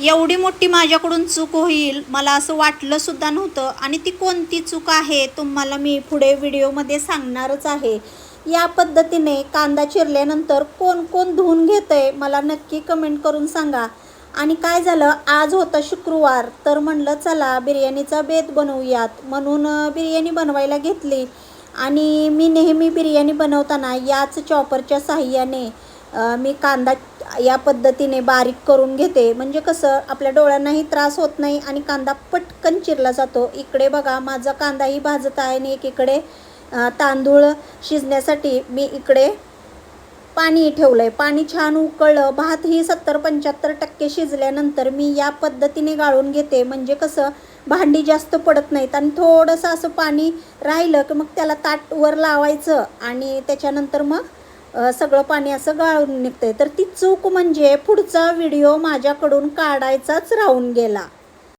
एवढी मोठी माझ्याकडून चूक होईल मला असं वाटलं सुद्धा नव्हतं आणि ती कोणती चूक आहे तुम्हाला मी पुढे व्हिडिओमध्ये सांगणारच आहे. या पद्धतीने कांदा चिरल्यानंतर कोण कोण धुवून घेतंय मला नक्की कमेंट करून सांगा. आणि काय झालं, आज होता शुक्रवार, तर म्हणलं चला बिर्याणीचा बेत बनवूयात म्हणून बिर्याणी बनवायला घेतली. आणि मी नेहमी बिर्याणी बनवताना याच चॉपरच्या साहाय्याने मी कांदा या पद्धतीने बारीक करून घेते, म्हणजे कसं आपल्या डोळ्यांनाही त्रास होत नाही आणि कांदा पटकन चिरला जातो. इकडे बघा माझा कांदाही भाजत आहे आणि एकीकडे तांदूळ शिजण्यासाठी मी इकडे पाणी ठेवलं आहे. पाणी छान उकळलं, भातही 70-75% शिजल्यानंतर मी या पद्धतीने गाळून घेते, म्हणजे कसं भांडी जास्त पडत नाहीत. आणि थोडंसं असं पाणी राहिलं की मग त्याला ताट वर लावायचं आणि त्याच्यानंतर मग सगळं पाणी असं गाळून निघतंय. तर ती चूक म्हणजे पुढचा व्हिडिओ माझ्याकडून काढायचाच राहून गेला.